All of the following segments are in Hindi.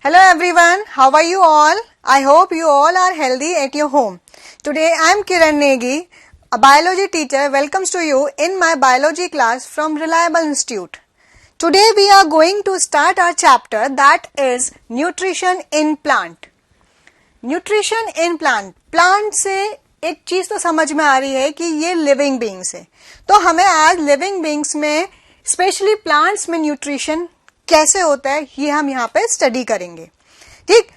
Hello everyone, how are you all? I hope you all are healthy at your home. Today I am Kiran Negi, a biology teacher, welcomes to you in my biology class from Reliable Institute. Today we are going to start our chapter that is Nutrition in Plant. Nutrition in Plant. Plant से एक चीज तो समझ में आ रही है कि ये लिविंग बींग्स है, तो हमें आज लिविंग बींग्स में स्पेशली प्लांट्स में न्यूट्रिशन कैसे होता है ये हम यहाँ पे स्टडी करेंगे. ठीक,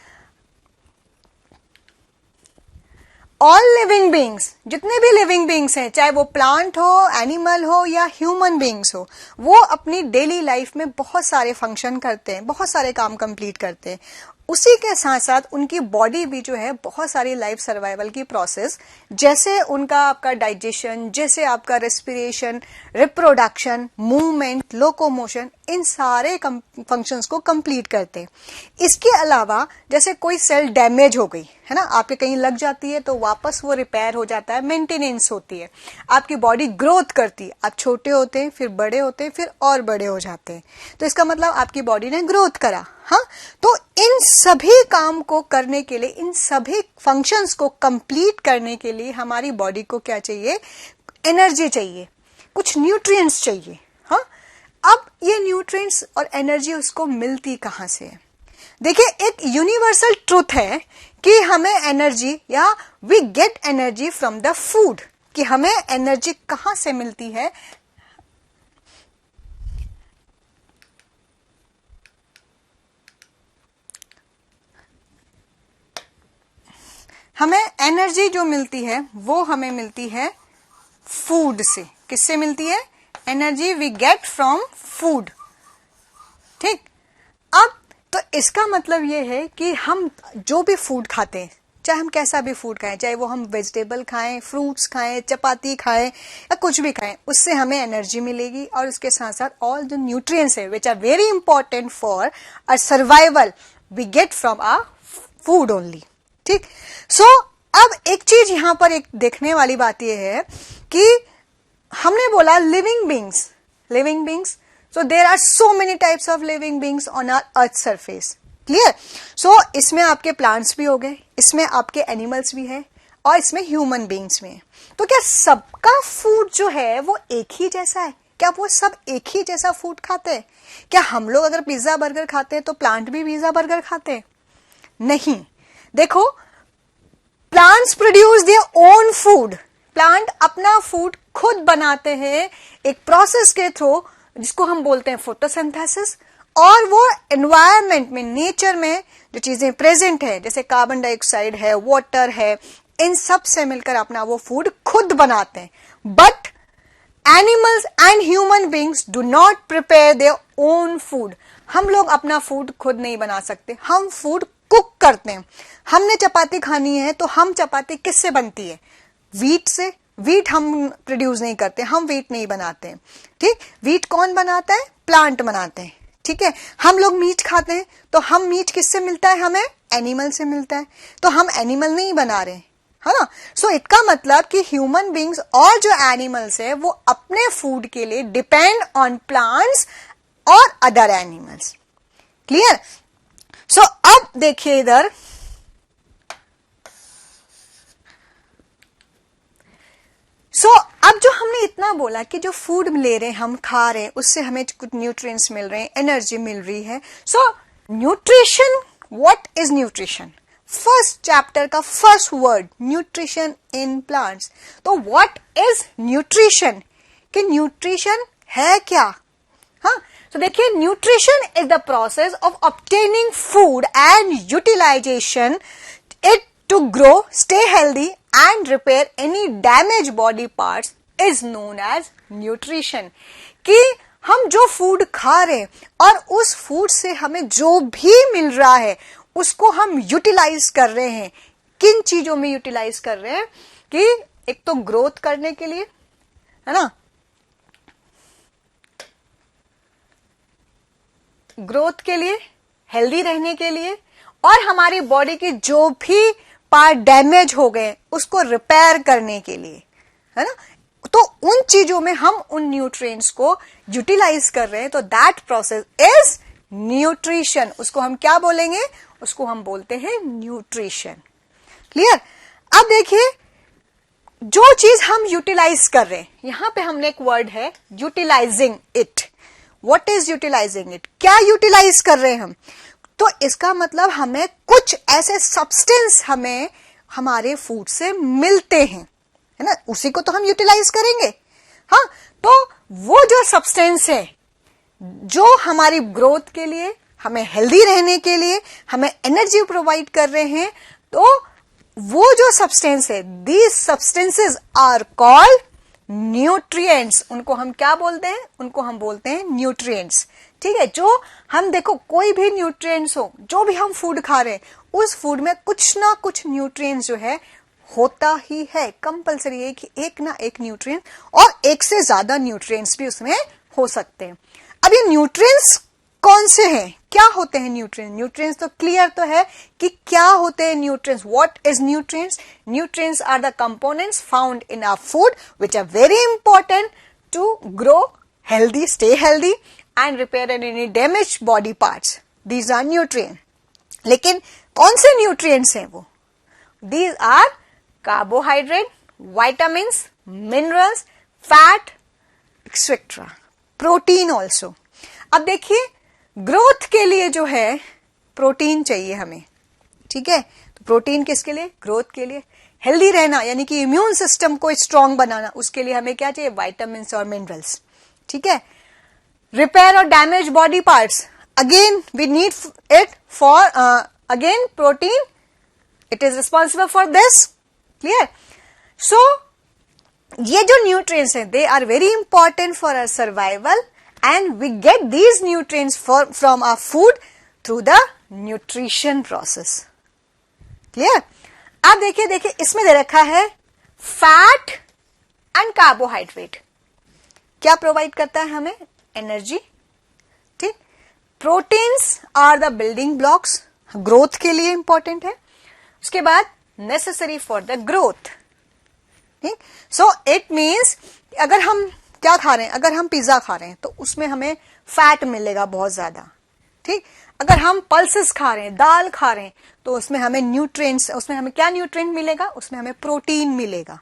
ऑल लिविंग बींग्स, जितने भी लिविंग बींग्स हैं, चाहे वो प्लांट हो, एनिमल हो या ह्यूमन बींग्स हो, वो अपनी डेली लाइफ में बहुत सारे फंक्शन करते हैं, बहुत सारे काम कंप्लीट करते हैं. उसी के साथ साथ उनकी बॉडी भी जो है बहुत सारी लाइफ सर्वाइवल की प्रोसेस, जैसे उनका आपका डाइजेशन, जैसे आपका रेस्पिरेशन, रिप्रोडक्शन, मूवमेंट, लोकोमोशन, इन सारे फंक्शंस को कंप्लीट करते हैं. इसके अलावा जैसे कोई सेल डैमेज हो गई है ना, आपके कहीं लग जाती है तो वापस वो रिपेयर हो जाता है, मेंटेनेंस होती है. आपकी बॉडी ग्रोथ करती है, आप छोटे होते हैं, फिर बड़े होते हैं, फिर और बड़े हो जाते हैं, तो इसका मतलब आपकी बॉडी ने ग्रोथ करा. हाँ, तो इन सभी काम को करने के लिए, इन सभी फंक्शंस को कंप्लीट करने के लिए हमारी बॉडी को क्या चाहिए? एनर्जी चाहिए, कुछ न्यूट्रिएंट्स चाहिए. हाँ, अब ये न्यूट्रिएंट्स और एनर्जी उसको मिलती कहाँ से है? देखिए, एक यूनिवर्सल ट्रूथ है कि हमें एनर्जी या we get energy from the food, कि हमें एनर्जी कहां से मिलती है? हमें एनर्जी जो मिलती है वो हमें मिलती है फूड से. किससे मिलती है? Energy we get from food. ठीक, अब तो इसका मतलब ये है कि हम जो भी फूड खाते हैं, चाहे हम कैसा भी फूड खाएं, चाहे वो हम वेजिटेबल खाएं, फ्रूट्स खाएं, चपाती खाएं या कुछ भी खाएं, उससे हमें एनर्जी मिलेगी. और उसके साथ साथ ऑल द न्यूट्रिएंट्स है which are very important for a survival we get from a food only. ठीक, सो अब एक चीज यहां पर एक देखने वाली बात यह है कि हमने बोला living beings. So there are so many types of living beings on our earth surface. Clear? So इसमें आपके plants भी हो गए, इसमें आपके animals भी है और इसमें human beings भी है. तो क्या सबका food जो है वो एक ही जैसा है? क्या वो सब एक ही जैसा food खाते हैं? क्या हम लोग अगर पिज्जा बर्गर खाते हैं तो प्लांट भी पिज्जा बर्गर खाते हैं? नहीं. देखो, plants produce their own food. Plant अपना फूड खुद बनाते हैं एक प्रोसेस के थ्रू जिसको हम बोलते हैं फोटोसिंथेसिस. और वो एनवायरनमेंट में, नेचर में जो चीजें प्रेजेंट है, जैसे कार्बन डाइऑक्साइड है, वाटर है, इन सब से मिलकर अपना वो फूड खुद बनाते हैं. But animals and human beings do not prepare their own food. हम लोग अपना फूड खुद नहीं बना सकते, हम फूड कुक करते हैं. हमने चपाती खानी है तो हम चपाती किससे बनती है? वीट से. वीट हम प्रोड्यूस नहीं करते, हम वीट नहीं बनाते हैं. ठीक, वीट कौन बनाता है? प्लांट बनाते हैं. ठीक है, हम लोग मीट खाते हैं तो हम मीट किससे मिलता है? हमें एनिमल से मिलता है, तो हम एनिमल नहीं बना रहे, है ना. सो इसका मतलब कि ह्यूमन बींग्स और जो एनिमल्स है वो अपने फूड के लिए डिपेंड ऑन प्लांट्स और अदर एनिमल्स. क्लियर? सो अब देखिए इधर, अब जो हमने इतना बोला कि जो फूड ले रहे हैं, हम खा रहे हैं, उससे हमें कुछ न्यूट्रिएंट्स मिल रहे हैं, एनर्जी मिल रही है. So nutrition, what is nutrition? First chapter का first word, nutrition in plants. तो व्हाट इज न्यूट्रिशन? कि न्यूट्रिशन है क्या? हाँ, तो देखिए, nutrition is the process of obtaining food and utilization it to grow, stay healthy and repair any damaged body parts is known as nutrition. कि हम जो फूड खा रहे हैं और उस फूड से हमें जो भी मिल रहा है उसको हम यूटिलाइज कर रहे हैं. किन चीजों में यूटिलाइज कर रहे हैं? कि एक तो ग्रोथ करने के लिए, है ना, ग्रोथ के लिए, हेल्दी रहने के लिए, और हमारी बॉडी की जो भी पार्ट डैमेज हो गए उसको रिपेयर करने के लिए, है ना. तो उन चीजों में हम उन न्यूट्रिएंट्स को यूटिलाइज कर रहे हैं, तो दैट प्रोसेस इज न्यूट्रिशन, उसको हम क्या बोलेंगे, उसको हम बोलते हैं न्यूट्रिशन। क्लियर। अब देखिए जो चीज हम यूटिलाइज कर रहे हैं, यहां पे हमने एक वर्ड है utilizing it. What is utilizing it, क्या यूटिलाइज कर रहे हैं हम, तो इसका मतलब हमें कुछ ऐसे सब्सटेंस हमें हमारे फूड से मिलते हैं, है ना, उसी को तो हम यूटिलाइज करेंगे। हाँ, तो वो जो सब्सटेंस है जो हमारी ग्रोथ के लिए, हमें हेल्दी रहने के लिए, हमें एनर्जी प्रोवाइड कर रहे हैं, तो वो जो सब्सटेंस है, these substances are called nutrients. उनको हम क्या बोलते हैं, उनको हम बोलते हैं न्यूट्रिएंट्स। ठीक है, जो हम देखो कोई भी न्यूट्रिएंट्स हो, जो भी हम फूड खा रहे हैं उस फूड में कुछ ना कुछ न्यूट्रिएंट्स जो है होता ही है, कंपल्सरी है कि एक ना एक न्यूट्रिएंट, और एक से ज्यादा न्यूट्रिएंट्स भी उसमें हो सकते हैं। अब ये न्यूट्रिएंट्स कौन से हैं, क्या होते हैं न्यूट्रिएंट्स, न्यूट्रिएंट्स तो क्लियर तो है कि क्या होते हैं nutrients. What is nutrients, nutrients are the components found in our food which are very important to grow healthy, stay healthy and repair any damage body parts, these are nutrient. लेकिन कौन से न्यूट्रिएंट्स हैं वो, these are carbohydrate, vitamins, minerals, fat etcetera, protein also. अब देखिए ग्रोथ के लिए जो है प्रोटीन चाहिए हमें, ठीक है, तो प्रोटीन किसके लिए, ग्रोथ के लिए। हेल्दी रहना यानी कि इम्यून सिस्टम को स्ट्रांग बनाना, उसके लिए हमें क्या चाहिए, विटामिन्स और मिनरल्स। ठीक है, रिपेयर और damage body parts, again we need it for again protein, it is responsible for this. Clear. So ये जो न्यूट्रिएंट्स हैं they are very important for our survival and we get these nutrients from our food through the nutrition process. Clear. अब देखिए इसमें दे रखा है फैट एंड कार्बोहाइड्रेट, क्या प्रोवाइड करता है हमें, एनर्जी। ठीक, proteins are the building blocks, growth के लिए इंपॉर्टेंट है। उसके बाद नेसेसरी फॉर द ग्रोथ। ठीक, सो इट मीन्स अगर हम क्या खा रहे हैं, अगर हम पिज्जा खा रहे हैं तो उसमें हमें फैट मिलेगा बहुत ज्यादा। ठीक, अगर हम पल्सेस खा रहे हैं, दाल खा रहे हैं, तो उसमें हमें न्यूट्रिएंट्स, उसमें हमें क्या न्यूट्रिएंट मिलेगा, उसमें हमें प्रोटीन मिलेगा।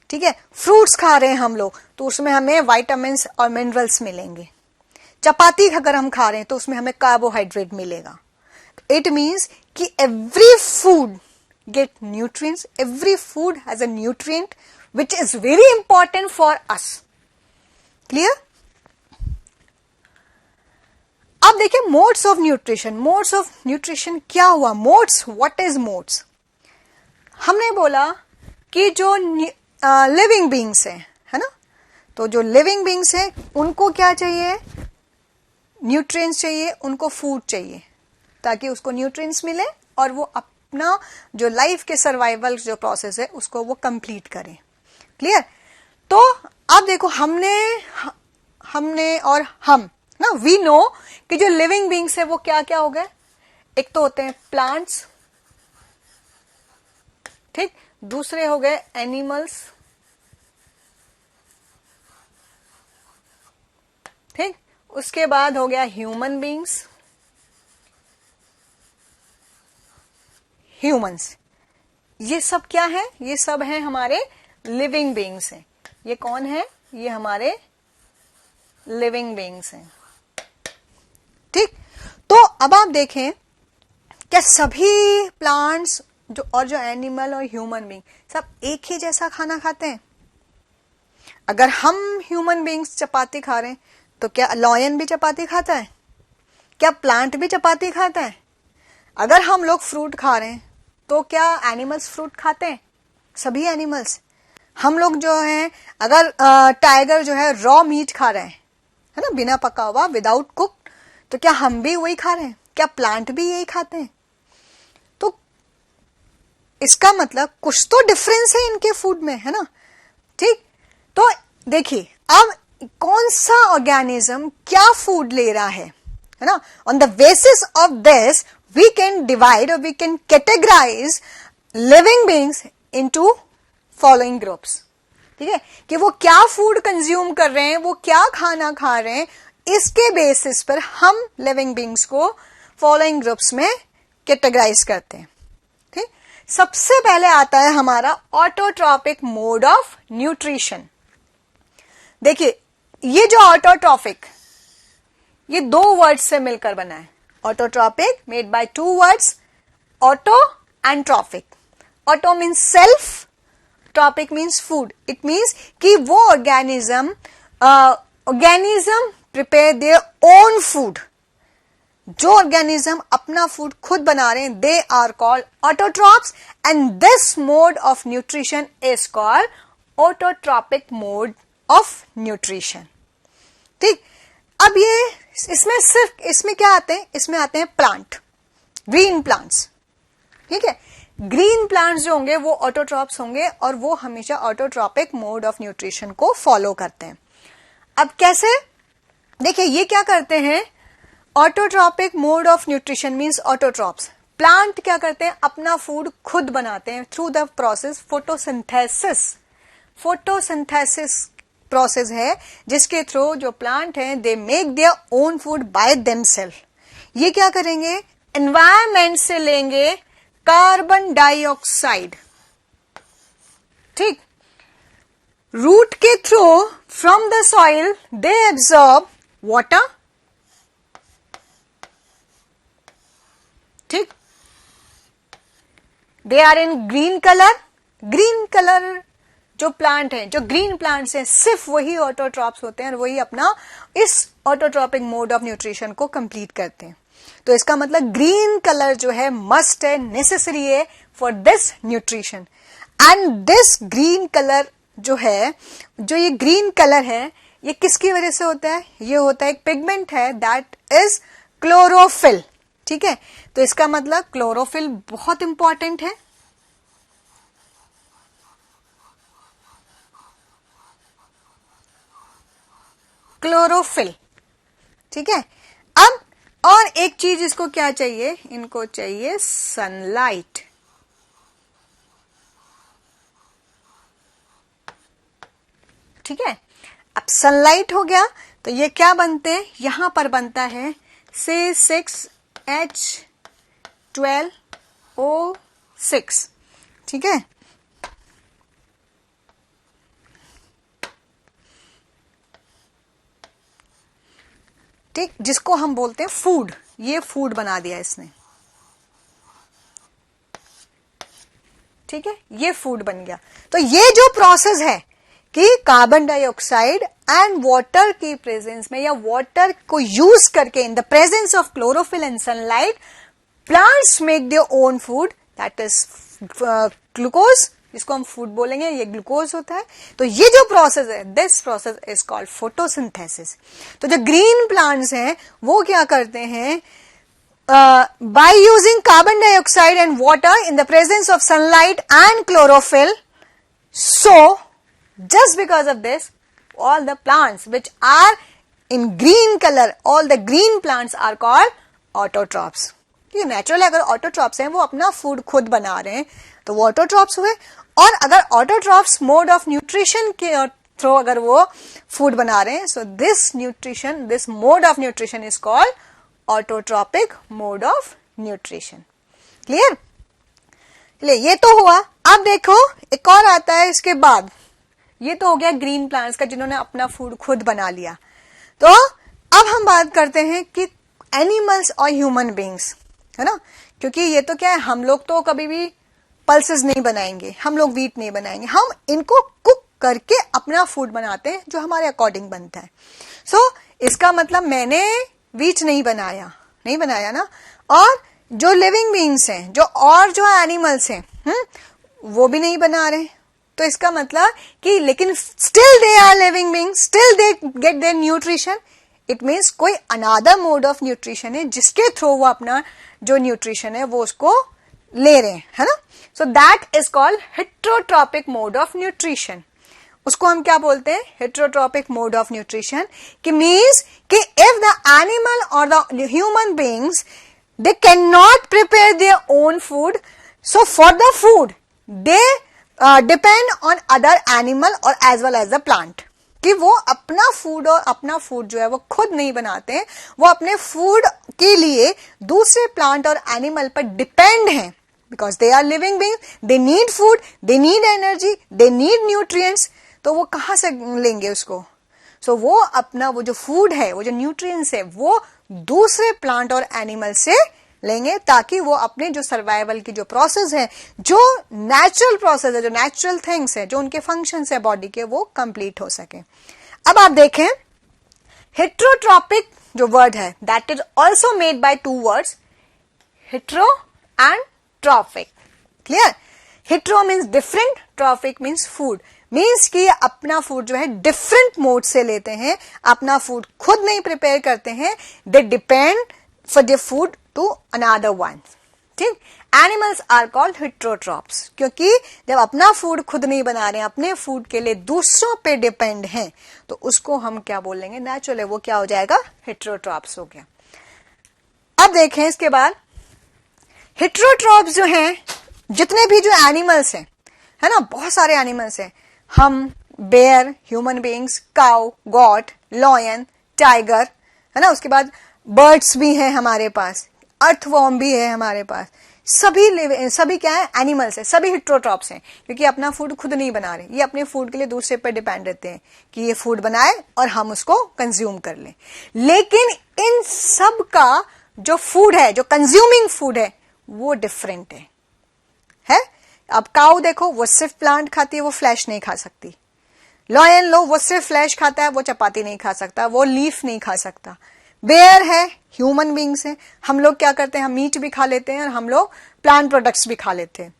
ठीक है, फ्रूट्स खा रहे हैं हम लोग तो उसमें हमें विटामिन्स और मिनरल्स मिलेंगे। चपाती अगर हम खा रहे हैं तो उसमें हमें कार्बोहाइड्रेट मिलेगा। इट मीन्स कि every food get nutrients, every food has a nutrient which is very important for us. Clear? अब देखिए modes of nutrition, modes of nutrition क्या हुआ, modes, what is modes? हमने बोला कि जो लिविंग बींग्स है ना, तो जो लिविंग बींग्स है उनको क्या चाहिए, न्यूट्रिएंट्स चाहिए, उनको फूड चाहिए ताकि उसको न्यूट्रिएंट्स मिले और वो अपना जो लाइफ के सर्वाइवल जो प्रोसेस है उसको वो कंप्लीट करें। क्लियर। तो अब देखो हमने और हम ना, वी नो कि जो लिविंग बींग्स है वो क्या क्या हो गए, एक तो होते हैं प्लांट्स, ठीक, दूसरे हो गए एनिमल्स, ठीक, उसके बाद हो गया ह्यूमन बींग्स, ह्यूमंस। ये सब क्या है, ये सब हैं हमारे लिविंग बींग्स हैं। ये कौन है, ये हमारे लिविंग बींग्स हैं। ठीक, तो अब आप देखें क्या सभी प्लांट्स जो एनिमल और ह्यूमन बींग सब एक ही जैसा खाना खाते हैं। अगर हम ह्यूमन बींग्स चपाती खा रहे हैं तो क्या लॉयन भी चपाती खाता है, क्या प्लांट भी चपाती खाता है। अगर हम लोग फ्रूट खा रहे हैं तो क्या एनिमल्स फ्रूट खाते हैं, सभी एनिमल्स। हम लोग जो है अगर टाइगर जो है रॉ मीट खा रहे हैं, है ना, बिना पका हुआ, विदाउट कुक, तो क्या हम भी वही खा रहे हैं, क्या प्लांट भी यही खाते हैं। तो इसका मतलब कुछ तो डिफरेंस है इनके फूड में, है ना। ठीक, तो देखिए अब कौन सा ऑर्गेनिज्म क्या फूड ले रहा है ना, on the basis of this we can divide or we can categorize living beings into following groups. ठीक है, कि वो क्या फूड कंज्यूम कर रहे हैं, वो क्या खाना खा रहे हैं, इसके बेसिस पर हम लिविंग बींग्स को फॉलोइंग ग्रुप्स में कैटेगराइज करते हैं। ठीक, सबसे पहले आता है हमारा ऑटोट्रॉपिक मोड ऑफ न्यूट्रिशन। देखिए, ये जो ऑटोट्रॉपिक, ये दो वर्ड्स से मिलकर बना है। Autotrophic made by two words, auto and trophic. Auto means self, trophic means food. It means कि वो organism prepare their own food. जो ऑर्गेनिज्म अपना फूड खुद बना रहे हैं, they are called autotrophs, and this mode of nutrition is called autotrophic mode of nutrition. ठीक, अब ये इसमें क्या आते हैं? इसमें आते हैं प्लांट, ग्रीन प्लांट्स। ठीक है, ग्रीन प्लांट्स जो होंगे वो ऑटोट्रॉप्स होंगे और वो हमेशा ऑटोट्रॉपिक मोड ऑफ न्यूट्रिशन को फॉलो करते हैं। अब कैसे? देखिए, ये क्या करते हैं? Autotrophic mode of nutrition means autotrophs. Plant क्या करते हैं? अपना फूड खुद बनाते हैं through the process photosynthesis. Photosynthesis process है जिसके थ्रू जो प्लांट है they make their own food by themselves. ये क्या करेंगे? एनवायरमेंट से लेंगे कार्बन डाइऑक्साइड, ठीक, रूट के through from the soil they absorb water, ठीक, they are in green colour. Green colour जो प्लांट है, जो ग्रीन प्लांट्स हैं, सिर्फ वही ऑटोट्रॉप्स होते हैं और वही अपना इस ऑटोट्रॉपिक मोड ऑफ न्यूट्रिशन को कंप्लीट करते हैं। तो इसका मतलब ग्रीन कलर जो है मस्ट है, नेसेसरी है for this nutrition. And this green colour जो है, जो ये ग्रीन कलर है, ये किसकी वजह से होता है? ये होता है एक पिगमेंट है, दैट इज क्लोरोफिल। ठीक है, तो इसका मतलब क्लोरोफिल बहुत इंपॉर्टेंट है। क्लोरोफिल, ठीक है। अब और एक चीज इसको क्या चाहिए? इनको चाहिए सनलाइट। ठीक है, अब सनलाइट हो गया तो ये क्या बनते हैं? यहां पर बनता है C6H12O6। ठीक है, ठीक, जिसको हम बोलते हैं फूड। ये फूड बना दिया इसने। ठीक है, ये फूड बन गया। तो ये जो प्रोसेस है कि कार्बन डाइऑक्साइड एंड वाटर की प्रेजेंस में या वाटर को यूज करके in the presence of chlorophyll and sunlight plants make their own food, that is glucose, जिसको हम फूड बोलेंगे, ये ग्लूकोज होता है। तो ये जो प्रोसेस है, this process is called photosynthesis. तो जो ग्रीन प्लांट्स हैं वो क्या करते हैं? By using carbon dioxide and water in the presence of sunlight and chlorophyll, so just because of this, all the plants which are in green color, all the green plants are called autotrophs. क्योंकि नेचुरली अगर ऑटोट्रॉप्स हैं वो अपना फूड खुद बना रहे हैं तो वो ऑटोट्रॉप्स हुए। और अगर ऑटोट्रॉप्स मोड ऑफ न्यूट्रिशन के थ्रू अगर वो फूड बना रहे हैं, so this nutrition, this mode of nutrition is called autotrophic mode of nutrition. Clear? चलिए, ये तो हुआ। अब देखो एक और आता है इसके बाद। ये तो हो गया ग्रीन प्लांट्स का, जिन्होंने अपना फूड खुद बना लिया। तो अब हम बात करते हैं कि एनिमल्स और ह्यूमन बींग्स, है ना, क्योंकि ये तो क्या है, हम लोग तो कभी भी पल्सेस नहीं बनाएंगे, हम लोग वीट नहीं बनाएंगे, हम इनको कुक करके अपना फूड बनाते हैं जो हमारे अकॉर्डिंग बनता है। सो इसका मतलब मैंने वीट नहीं बनाया ना। और जो लिविंग बींग्स हैं, जो एनिमल्स हैं, वो भी नहीं बना रहे। तो इसका मतलब कि लेकिन still they are living being, still they get their nutrition. It means कोई अनादर मोड ऑफ न्यूट्रिशन है जिसके थ्रू वो अपना जो न्यूट्रिशन है वो उसको ले रहे हैं, है ना। So that is called heterotrophic mode of nutrition. उसको हम क्या बोलते हैं? Heterotrophic mode of nutrition. कि मीन्स कि इफ द एनिमल और the human beings they can not prepare their own food, so for the food they depend on other animal or as well as the plant. कि वो अपना फूड और अपना फूड जो है वो खुद नहीं बनाते हैं, वो अपने फूड के लिए दूसरे प्लांट और एनिमल पर डिपेंड हैं, because they are living beings, they need food, they need energy, they need nutrients. तो वो कहाँ से लेंगे उसको? सो वो अपना वो जो फूड है, वो जो न्यूट्रिएंट्स है, वो दूसरे प्लांट और एनिमल से लेंगे, ताकि वो अपने जो सर्वाइवल की जो प्रोसेस है, जो नेचुरल प्रोसेस है, जो नेचुरल थिंग्स है, जो उनके फंक्शंस है बॉडी के, वो कंप्लीट हो सके। अब आप देखें, हेट्रोट्रॉपिक जो वर्ड है, that is also made by two words, hetero and trophic. Clear? Hetero means different, trophic means food, means कि अपना फूड जो है डिफरेंट मोड से लेते हैं, अपना फूड खुद नहीं प्रिपेयर करते हैं, they depend for the food to another one. ठीक? एनिमल्स आर कॉल्ड हेट्रोट्रॉप्स, क्योंकि जब अपना फूड खुद नहीं बना रहे हैं, अपने फूड के लिए दूसरों पे डिपेंड हैं, तो उसको हम क्या बोलेंगे? नेचुरल है, वो क्या हो जाएगा? हेट्रोट्रॉप्स हो गया। अब देखें इसके बाद, हेट्रोट्रॉप्स जो हैं, जितने भी जो एनिमल्स हैं, है ना, बहुत सारे एनिमल्स हैं, हम, bear, human beings, cow, goat, lion, tiger, है ना, उसके बाद बर्ड्स भी हैं हमारे पास, अर्थवॉर्म भी है हमारे पास, सभी क्या है? एनिमल्स है, सभी हेट्रोट्रॉप्स हैं, क्योंकि अपना फूड खुद नहीं बना रहे, ये अपने फूड के लिए दूसरे पर डिपेंड रहते हैं कि ये फूड बनाए और हम उसको कंज्यूम कर लें। लेकिन इन सब का जो फूड है, जो कंज्यूमिंग फूड है, वो डिफरेंट है? अब काऊ देखो, वो सिर्फ प्लांट खाती है, वो फ्लैश नहीं खा सकती। लॉयन लो, वो सिर्फ फ्लैश खाता है, वो चपाती नहीं खा सकता, वो लीफ नहीं खा सकता। बेयर है, ह्यूमन बींग्स है, हम लोग क्या करते हैं? हम मीट भी खा लेते हैं और हम लोग प्लांट प्रोडक्ट्स भी खा लेते हैं।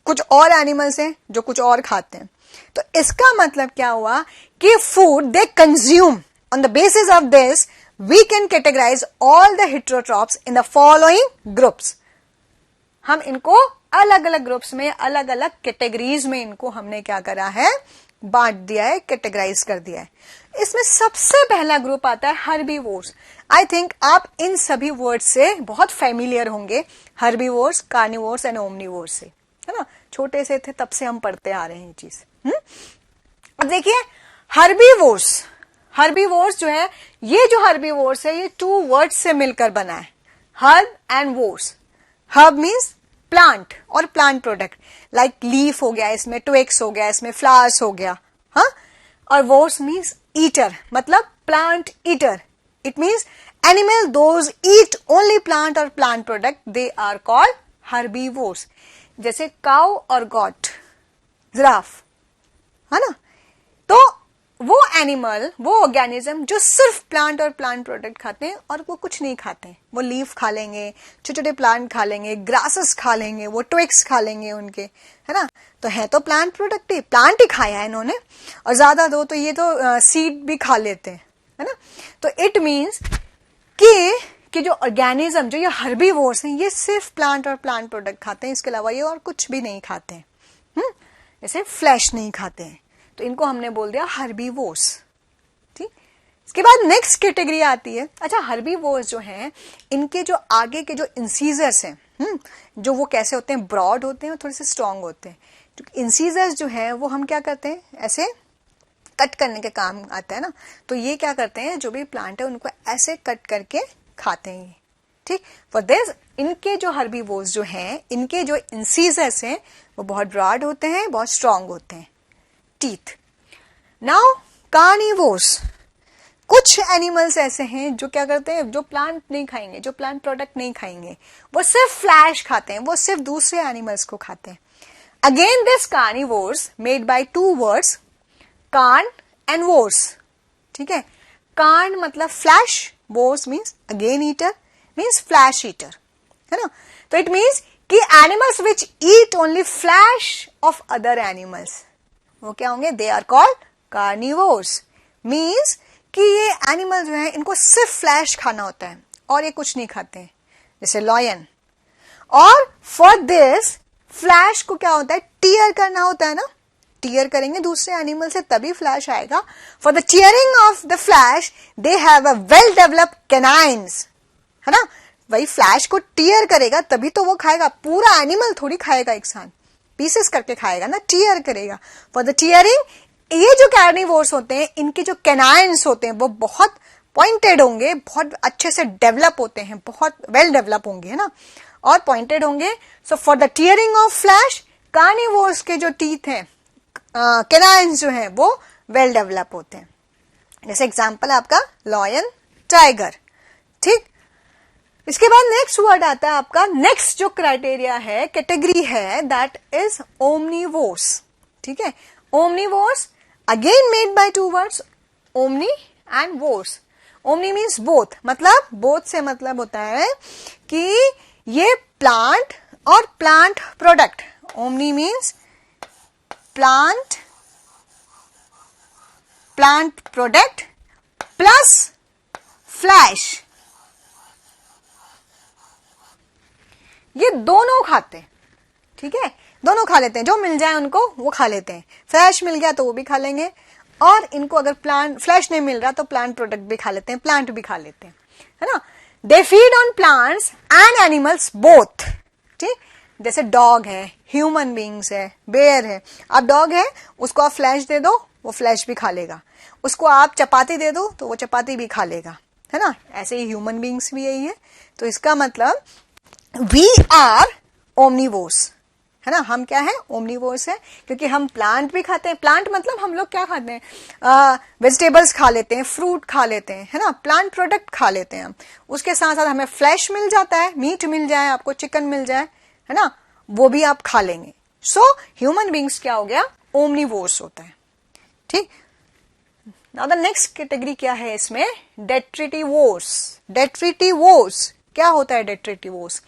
कुछ और एनिमल्स हैं जो कुछ और खाते हैं। तो इसका मतलब क्या हुआ कि food they consume, on the basis of this we can categorize all the heterotrophs in the following groups. हम इनको अलग अलग ग्रुप्स में, अलग अलग कैटेगरीज में इनको हमने क्या करा है? बांट दिया है, कैटेगराइज कर दिया है। इसमें सबसे पहला ग्रुप आता है हर्बीवोर्स। आई थिंक आप इन सभी वर्ड से बहुत फेमिलियर होंगे, हर्बीवोर्स, कार्निवोर्स एंड ओमनीवोर्स से, है ना, छोटे से थे तब से हम पढ़ते आ रहे हैं ये चीज। अब देखिए, हर्बीवोर्स जो है, ये जो हर्बीवोर्स है, ये टू वर्ड्स से मिलकर बना है, herb and verse. Herb means plant और प्लांट प्रोडक्ट, लाइक लीफ हो गया, इसमें ट्विक्स हो गया, इसमें फ्लावर्स हो गया, हाँ। और वोर्स मीन्स ईटर, मतलब plant eater. It means animal those eat only plant और plant product, they are called herbivores. जैसे काउ और गॉट, जिराफ, है ना। तो वो एनिमल, वो ऑर्गेनिज्म जो सिर्फ प्लांट और प्लांट प्रोडक्ट खाते हैं और वो कुछ नहीं खाते हैं, वो लीफ खा लेंगे, छोटे छोटे प्लांट खा लेंगे, ग्रासेस खा लेंगे, वो ट्विक्स खा लेंगे उनके, है ना। तो है तो प्लांट प्रोडक्ट ही, प्लांट ही खाया है इन्होंने, और ज्यादा दो तो ये तो सीड भी खा लेते हैं, है ना। तो इट मीन्स कि जो ऑर्गेनिज्म, जो ये हर्बीवोर्स हैं, ये सिर्फ प्लांट और प्लांट प्रोडक्ट खाते हैं, इसके अलावा ये और कुछ भी नहीं खाते हैं, जैसे फ्लैश नहीं खाते हैं, तो इनको हमने बोल दिया हर्बीवोर्स। ठीक। इसके बाद नेक्स्ट कैटेगरी आती है, अच्छा, हर्बीवोर्स जो हैं, इनके जो आगे के जो इंसीजर्स हैं, जो वो कैसे होते हैं? ब्रॉड होते हैं और थोड़े से स्ट्रांग होते हैं। इंसीजर्स जो है वो हम क्या करते हैं? ऐसे कट करने के काम आता है ना। तो ये क्या करते हैं? जो भी प्लांट है उनको ऐसे कट करके खाते हैं। ठीक। फॉर दिस, इनके जो हर्बीवोर्स जो हैं, इनके जो इंसीजर्स हैं वो बहुत ब्रॉड होते हैं, बहुत स्ट्रांग होते हैं, टीथ। नाउ कार्निवोर्स, कुछ एनिमल्स ऐसे हैं जो क्या करते हैं? जो प्लांट नहीं खाएंगे, जो प्लांट प्रोडक्ट नहीं खाएंगे, वो सिर्फ फ्लैश खाते हैं, वो सिर्फ दूसरे एनिमल्स को खाते हैं। Again this carnivores made by two words, carn and vores. ठीक है। कार्न मतलब flesh, vores means again eater, means flesh eater, है ना। तो इट मीन्स कि animals which eat only flesh of other animals, वो क्या होंगे? They are called carnivores. Means कि ये एनिमल जो है, इनको सिर्फ फ्लैश खाना होता है और ये कुछ नहीं खाते हैं, जैसे लॉयन। और फॉर दिस, फ्लैश को क्या होता है? टीयर करना होता है ना, टीयर करेंगे दूसरे एनिमल से तभी फ्लैश आएगा। For the tearing of the flesh they have a well developed canines, है ना। वही फ्लैश को टीयर करेगा तभी तो वो खाएगा, पूरा एनिमल थोड़ी खाएगा एक साथ, पीसेस करके खाएगा ना, टीयर करेगा। फॉर द टीयरिंग ये जो कार्निवोर्स होते हैं इनके जो कैनाइन्स होते हैं वो बहुत पॉइंटेड होंगे, बहुत अच्छे से डेवलप होते हैं, बहुत वेल डेवलप होंगे, है ना, और पॉइंटेड होंगे. So for the tearing of flash, carnivores के जो टीथ हैं, कैनाइन्स जो हैं वो वेल डेवलप होते हैं. जैसे एग्जांपल आपका लॉयन, टाइगर. ठीक, इसके बाद नेक्स्ट वर्ड आता है आपका, नेक्स्ट जो क्राइटेरिया है, कैटेगरी है, दैट इज ओमनीवोर्स. ठीक है, omnivores again made by two words, omni and verse. Omni means both, मतलब बोथ से मतलब होता है कि ये प्लांट और plant product. Omni means plant product plus flash, ये दोनों खाते हैं. ठीक है, दोनों खा लेते हैं, जो मिल जाए उनको वो खा लेते हैं. फ्लैश मिल गया तो वो भी खा लेंगे, और इनको अगर प्लांट फ्लैश नहीं मिल रहा तो प्लांट प्रोडक्ट भी खा लेते हैं, प्लांट भी खा लेते हैं, है ना. They feed on plants and animals both. ठीक, जैसे डॉग है, ह्यूमन बींग्स है, बेयर है. अब डॉग है, उसको आप फ्लैश दे दो, वो फ्लैश भी खा लेगा. उसको आप चपाती दे दो तो वो चपाती भी खा लेगा, है ना. ऐसे ही ह्यूमन बींग्स भी यही है. तो इसका मतलब वी आर ओमनीवोर्स, है ना. हम क्या है, ओमनीवोर्स है, क्योंकि हम प्लांट भी खाते हैं. प्लांट मतलब हम लोग क्या खाते हैं, वेजिटेबल्स खा लेते हैं, फ्रूट खा लेते हैं, है ना, प्लांट प्रोडक्ट खा लेते हैं हम. उसके साथ साथ हमें फ्लैश मिल जाता है, मीट मिल जाए, आपको चिकन मिल जाए, है ना, वो भी आप खा लेंगे. सो ह्यूमन बींग्स क्या हो गया, ओमनीवोर्स होता है. ठीक, नाउ द नेक्स्ट कैटेगरी क्या है इसमें, डेट्रिटिवोर्स. डेट्रिटिवोर्स क्या होता है, डेट्रिटिवोर्स.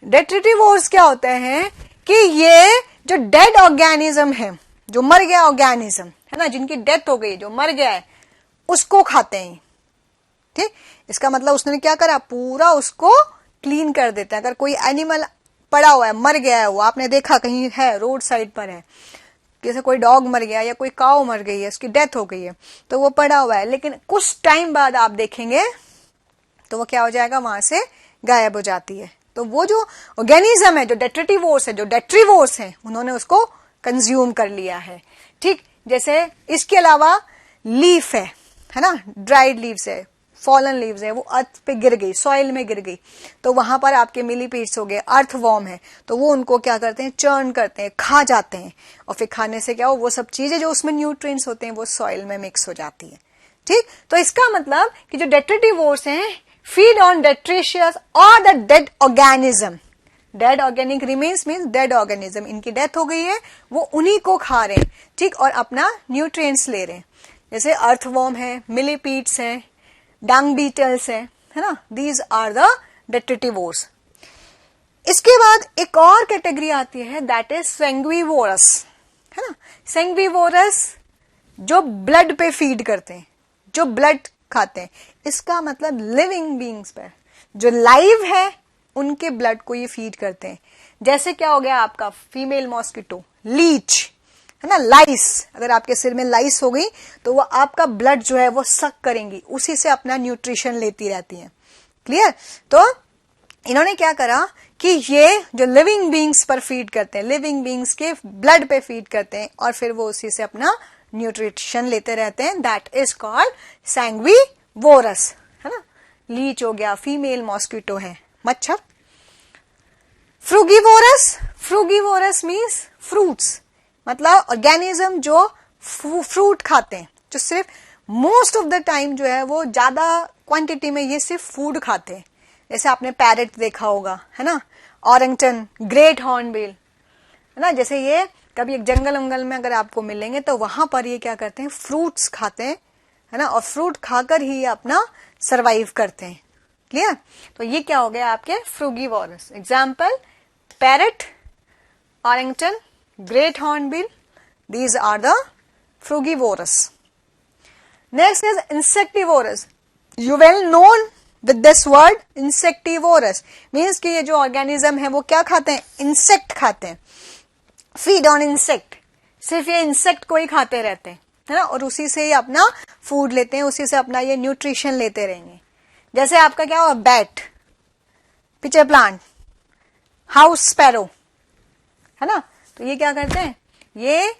डेट्रिटिवोर्स क्या होते हैं कि ये जो डेड ऑर्गेनिज्म है, जो मर गया ऑर्गेनिज्म है ना, जिनकी डेथ हो गई, जो मर गया है, उसको खाते हैं. ठीक, इसका मतलब उसने क्या करा, पूरा उसको क्लीन कर देता है. अगर कोई एनिमल पड़ा हुआ है, मर गया है, वो आपने देखा कहीं है, रोड साइड पर है, जैसे कोई डॉग मर गया या कोई काऊ मर गई है, उसकी डेथ हो गई है, तो वो पड़ा हुआ है, लेकिन कुछ टाइम बाद आप देखेंगे तो वो क्या हो जाएगा, वहां से गायब हो जाती है. तो वो जो ऑर्गेनिज्म है, जो डेट्रिटिवोर्स है, जो डेट्रीवोर्स है, उन्होंने उसको कंज्यूम कर लिया है. ठीक, जैसे इसके अलावा लीफ है ना, ड्राइड लीव्स है, फॉलन लीव्स है, वो अर्थ पे गिर गई, सॉइल में गिर गई, तो वहां पर आपके मिलीपीड्स हो गए, अर्थ वॉर्म है, तो वो उनको क्या करते हैं, चर्न करते हैं, खा जाते हैं, और फिर खाने से क्या हो, वो सब चीजें जो उसमें न्यूट्रिएंट्स होते हैं वो सॉइल में मिक्स हो जाती है. ठीक, तो इसका मतलब कि जो डेट्रिटिवोर्स हैं, feed on detritus or the dead organism. Dead organic remains means dead organism. इनकी डेथ हो गई है, वो उन्हीं को खा रहे हैं. ठीक, और अपना न्यूट्रिएंट्स ले रहे हैं. जैसे अर्थवॉर्म है, मिलीपीड्स है, डंग बीटल्स है ना. These are the detritivores. इसके बाद एक और कैटेगरी आती है, दैट इज सेंग्विवोरस, है ना. सेंग्विवोरस जो ब्लड पे फीड करते हैं, जो ब्लड खाते हैं. इसका मतलब लिविंग बींग्स पर, जो लाइव है, उनके ब्लड को ये फीड करते हैं. जैसे क्या हो गया आपका फीमेल मॉस्किटो, लीच, है ना, लाइस. अगर आपके सिर में लाइस हो गई तो वो आपका ब्लड जो है वो सक करेंगी, उसी से अपना न्यूट्रिशन लेती रहती है. क्लियर. तो इन्होंने क्या करा कि ये जो लिविंग बींग्स पर फीड करते हैं, लिविंग बींग्स के ब्लड पे फीड करते हैं, और फिर वो उसी से अपना न्यूट्रिशन लेते रहते हैं. दैट इज कॉल्ड सैंग्विवोरस, है ना. लीच हो गया, फीमेल मॉस्किटो है, मच्छर. फ्रूगिवोरस, फ्रूगिवोरस मीन्स फ्रूट्स, मतलब ऑर्गेनिज्म जो फ्रूट खाते हैं, जो सिर्फ मोस्ट ऑफ द टाइम जो है वो ज्यादा क्वांटिटी में ये सिर्फ फूड खाते हैं. जैसे आपने पैरेट देखा होगा, है ना, ऑरेंगटन, ग्रेट हॉर्नबिल, है ना. जैसे ये कभी एक जंगल वंगल में अगर आपको मिलेंगे तो वहां पर ये क्या करते हैं, फ्रूट्स खाते हैं, है ना, और फ्रूट खाकर ही ये अपना सरवाइव करते हैं. क्लियर. तो ये क्या हो गया आपके frugivorous. Example parrot, orangutan, great hornbill, these are the frugivorous. Next is insectivorous. You well known with this word insectivorous means कि ये जो ऑर्गेनिज्म है वो क्या खाते हैं, इंसेक्ट खाते हैं. फीड ऑन इंसेक्ट, सिर्फ ये इंसेक्ट को ही खाते रहते हैं, है ना, और उसी से ही अपना फूड लेते हैं, उसी से अपना ये न्यूट्रिशन लेते रहेंगे. जैसे आपका क्या हुआ, bat, pitcher plant, house sparrow, है ना. तो ये क्या करते हैं, ये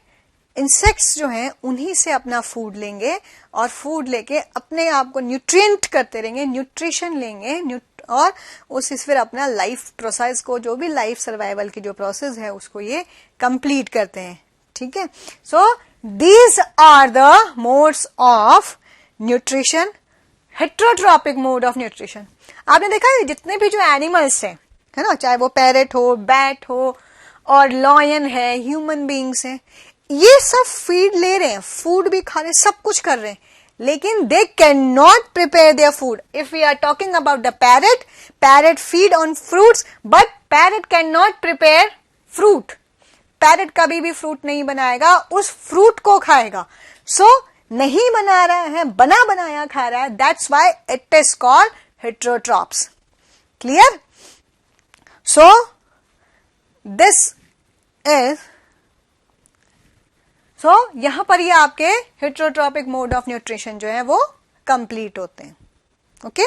इंसेक्ट्स जो हैं उन्हीं से अपना फूड लेंगे और फूड लेके अपने आप को न्यूट्रिएंट करते रहेंगे, न्यूट्रिशन लेंगे और उससे फिर अपना लाइफ प्रोसेस को, जो भी लाइफ सर्वाइवल की जो प्रोसेस है उसको ये कंप्लीट करते हैं. ठीक है. So these are the modes of nutrition, heterotrophic mode of nutrition. आपने देखा है जितने भी जो एनिमल्स हैं, है ना, चाहे वो पैरेट हो, बैट हो और लॉयन है, ह्यूमन बींग्स हैं, ये सब फीड ले रहे हैं, फूड भी खा रहे हैं, सब कुछ कर रहे हैं, लेकिन they can not prepare their food. If we are talking about the parrot, parrot feed on fruits but parrot can not prepare fruit. Parrot कभी भी फ्रूट नहीं बनाएगा, उस फ्रूट को खाएगा. सो नहीं बना रहा है, बना बनाया खा रहा है. That's why it is called heterotrophs. Clear? So this is, so यहां पर ये आपके हेट्रोट्रॉपिक मोड ऑफ न्यूट्रिशन जो है वो कंप्लीट होते हैं. ओके.